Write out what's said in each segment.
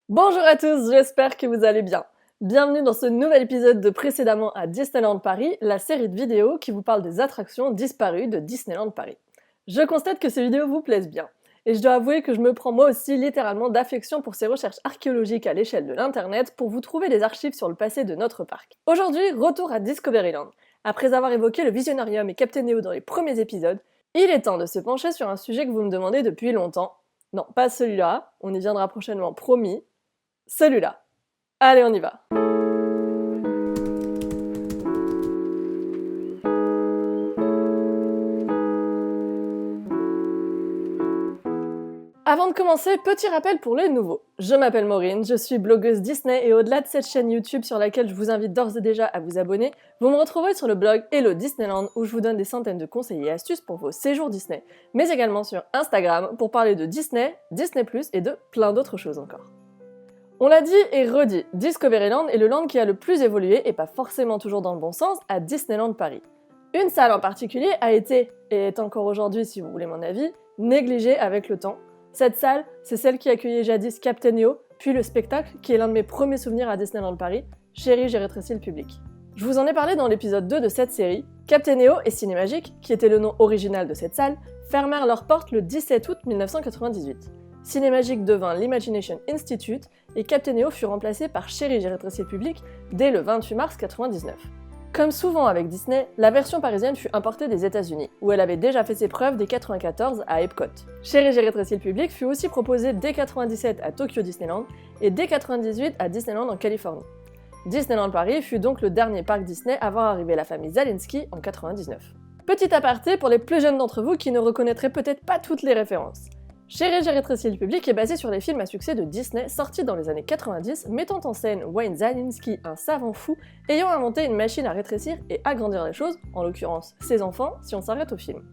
Bonjour à tous, j'espère que vous allez bien. Bienvenue dans ce nouvel épisode de Précédemment à Disneyland Paris, la série de vidéos qui vous parle des attractions disparues de Disneyland Paris. Je constate que ces vidéos vous plaisent bien, et je dois avouer que je me prends moi aussi littéralement d'affection pour ces recherches archéologiques à l'échelle de l'internet pour vous trouver des archives sur le passé de notre parc. Aujourd'hui, retour à Discoveryland. Après avoir évoqué le Visionarium et Captain EO dans les premiers épisodes, il est temps de se pencher sur un sujet que vous me demandez depuis longtemps. Non, pas celui-là, on y viendra prochainement, promis. Celui-là. Allez, on y va. Avant de commencer, petit rappel pour les nouveaux. Je m'appelle Maureen, je suis blogueuse Disney et au-delà de cette chaîne YouTube sur laquelle je vous invite d'ores et déjà à vous abonner, vous me retrouverez sur le blog Hello Disneyland où je vous donne des centaines de conseils et astuces pour vos séjours Disney, mais également sur Instagram pour parler de Disney, Disney+, et de plein d'autres choses encore. On l'a dit et redit, Discoveryland est le land qui a le plus évolué, et pas forcément toujours dans le bon sens, à Disneyland Paris. Une salle en particulier a été, et est encore aujourd'hui si vous voulez mon avis, négligée avec le temps. Cette salle, c'est celle qui accueillait jadis Captain EO, puis le spectacle, qui est l'un de mes premiers souvenirs à Disneyland Paris, Chérie, j'ai rétréci le public. Je vous en ai parlé dans l'épisode 2 de cette série. Captain EO et Cinémagique, qui était le nom original de cette salle, fermèrent leurs portes le 17 août 1998. Cinémagique devint l'Imagination Institute et Captain EO fut remplacé par Chérie, j'ai rétréci le public dès le 28 mars 1999. Comme souvent avec Disney, la version parisienne fut importée des États-Unis, où elle avait déjà fait ses preuves dès 1994 à Epcot. Chérie, j'ai rétréci le public fut aussi proposée dès 1997 à Tokyo Disneyland et dès 1998 à Disneyland en Californie. Disneyland Paris fut donc le dernier parc Disney à voir arriver la famille Zalinski en 1999. Petit aparté pour les plus jeunes d'entre vous qui ne reconnaîtraient peut-être pas toutes les références. Chérie, j'ai rétréci le public est basé sur les films à succès de Disney sortis dans les années 90, mettant en scène Wayne Zalinski, un savant fou, ayant inventé une machine à rétrécir et agrandir les choses, en l'occurrence ses enfants, si on s'arrête au film.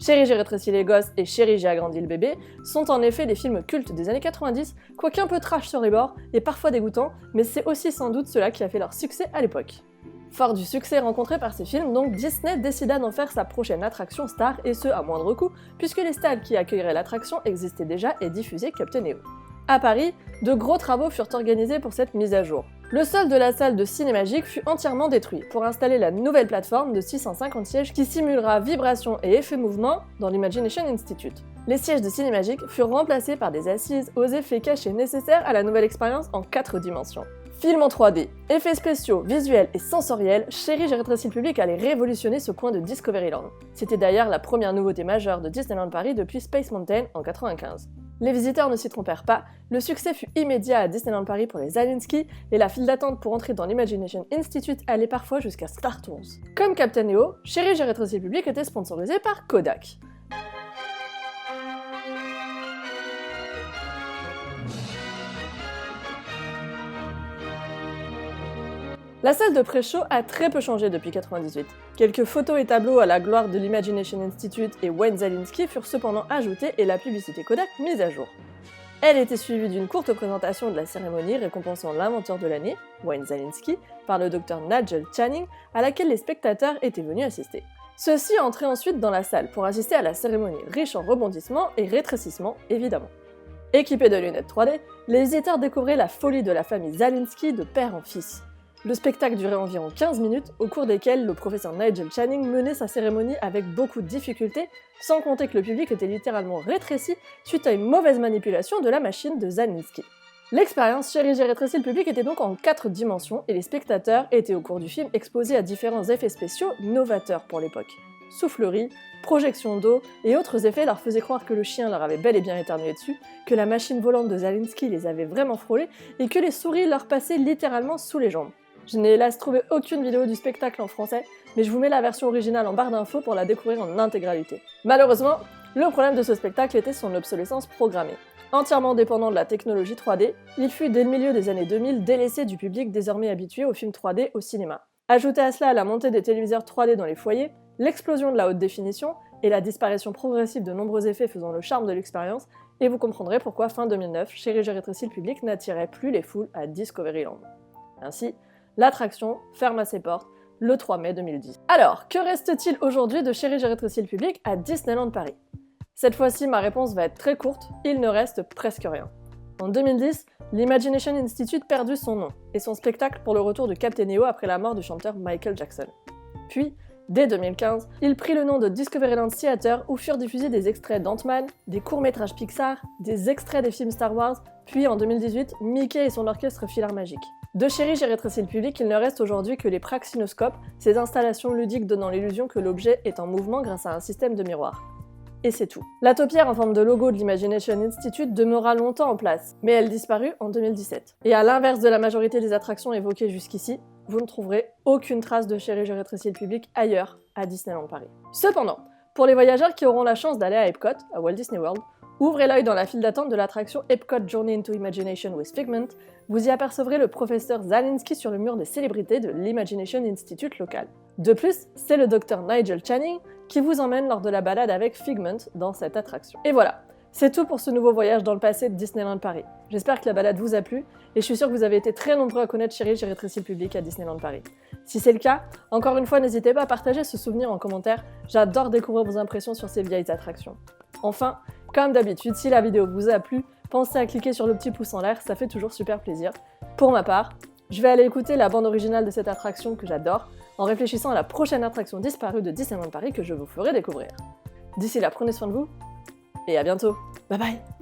Chérie, j'ai rétréci les gosses et Chérie, j'ai agrandi le bébé sont en effet des films cultes des années 90, quoique un peu trash sur les bords et parfois dégoûtants, mais c'est aussi sans doute cela qui a fait leur succès à l'époque. Fort du succès rencontré par ces films, donc Disney décida d'en faire sa prochaine attraction star, et ce à moindre coût, puisque les salles qui accueilleraient l'attraction existaient déjà et diffusaient Captain EO. À Paris, de gros travaux furent organisés pour cette mise à jour. Le sol de la salle de Cinémagique fut entièrement détruit pour installer la nouvelle plateforme de 650 sièges qui simulera vibration et effet mouvement dans l'Imagination Institute. Les sièges de Cinémagique furent remplacés par des assises aux effets cachés nécessaires à la nouvelle expérience en 4 dimensions. Film en 3D, effets spéciaux, visuels et sensoriels, Chérie, j'ai rétréci le public allait révolutionner ce coin de Discoveryland. C'était d'ailleurs la première nouveauté majeure de Disneyland Paris depuis Space Mountain en 1995. Les visiteurs ne s'y trompèrent pas, le succès fut immédiat à Disneyland Paris pour les Zalinski, et la file d'attente pour entrer dans l'Imagination Institute allait parfois jusqu'à Star Tours. Comme Captain EO, Chérie, j'ai rétréci le public était sponsorisé par Kodak. La salle de pré-show a très peu changé depuis 1998. Quelques photos et tableaux à la gloire de l'Imagination Institute et Wayne Zalinski furent cependant ajoutés et la publicité Kodak mise à jour. Elle était suivie d'une courte présentation de la cérémonie récompensant l'inventeur de l'année, Wayne Zalinski, par le Dr Nigel Channing, à laquelle les spectateurs étaient venus assister. Ceux-ci entraient ensuite dans la salle pour assister à la cérémonie riche en rebondissements et rétrécissements, évidemment. Équipés de lunettes 3D, les visiteurs découvraient la folie de la famille Zalinski de père en fils. Le spectacle durait environ 15 minutes, au cours desquelles le professeur Nigel Channing menait sa cérémonie avec beaucoup de difficultés, sans compter que le public était littéralement rétréci suite à une mauvaise manipulation de la machine de Zalinski. L'expérience Chérie, j'ai rétréci le public était donc en 4 dimensions, et les spectateurs étaient au cours du film exposés à différents effets spéciaux novateurs pour l'époque. Soufflerie, projection d'eau et autres effets leur faisaient croire que le chien leur avait bel et bien éternué dessus, que la machine volante de Zalinski les avait vraiment frôlés, et que les souris leur passaient littéralement sous les jambes. Je n'ai hélas trouvé aucune vidéo du spectacle en français, mais je vous mets la version originale en barre d'infos pour la découvrir en intégralité. Malheureusement, le problème de ce spectacle était son obsolescence programmée. Entièrement dépendant de la technologie 3D, il fut dès le milieu des années 2000 délaissé du public désormais habitué aux films 3D au cinéma. Ajoutez à cela la montée des téléviseurs 3D dans les foyers, l'explosion de la haute définition et la disparition progressive de nombreux effets faisant le charme de l'expérience, et vous comprendrez pourquoi fin 2009, Chérie, j'ai rétréci le public n'attirait plus les foules à Discoveryland. Ainsi, l'attraction ferme ses portes le 3 mai 2010. Alors, que reste-t-il aujourd'hui de Chérie, j'ai rétréci le public à Disneyland Paris? Cette fois-ci, ma réponse va être très courte, il ne reste presque rien. En 2010, l'Imagination Institute perdit son nom et son spectacle pour le retour de Captain EO après la mort du chanteur Michael Jackson. Puis, dès 2015, il prit le nom de Discoveryland Theater où furent diffusés des extraits d'Ant-Man, des courts-métrages Pixar, des extraits des films Star Wars, puis en 2018, Mickey et son orchestre Philharmagique. De Chéri, j'ai rétréci le public, il ne reste aujourd'hui que les praxinoscopes, ces installations ludiques donnant l'illusion que l'objet est en mouvement grâce à un système de miroir. Et c'est tout. La taupière en forme de logo de l'Imagination Institute demeura longtemps en place, mais elle disparut en 2017. Et à l'inverse de la majorité des attractions évoquées jusqu'ici, vous ne trouverez aucune trace de Chéri, j'ai rétréci le public ailleurs à Disneyland Paris. Cependant, pour les voyageurs qui auront la chance d'aller à Epcot, à Walt Disney World, ouvrez l'œil dans la file d'attente de l'attraction Epcot Journey into Imagination with Figment, vous y apercevrez le professeur Zalinski sur le mur des célébrités de l'Imagination Institute local. De plus, c'est le Dr Nigel Channing qui vous emmène lors de la balade avec Figment dans cette attraction. Et voilà, c'est tout pour ce nouveau voyage dans le passé de Disneyland Paris. J'espère que la balade vous a plu, et je suis sûre que vous avez été très nombreux à connaître Chéri, j'ai rétréci le public à Disneyland Paris. Si c'est le cas, encore une fois, n'hésitez pas à partager ce souvenir en commentaire, j'adore découvrir vos impressions sur ces vieilles attractions. Enfin, comme d'habitude, si la vidéo vous a plu, pensez à cliquer sur le petit pouce en l'air, ça fait toujours super plaisir. Pour ma part, je vais aller écouter la bande originale de cette attraction que j'adore, en réfléchissant à la prochaine attraction disparue de Disneyland Paris que je vous ferai découvrir. D'ici là, prenez soin de vous, et à bientôt. Bye bye!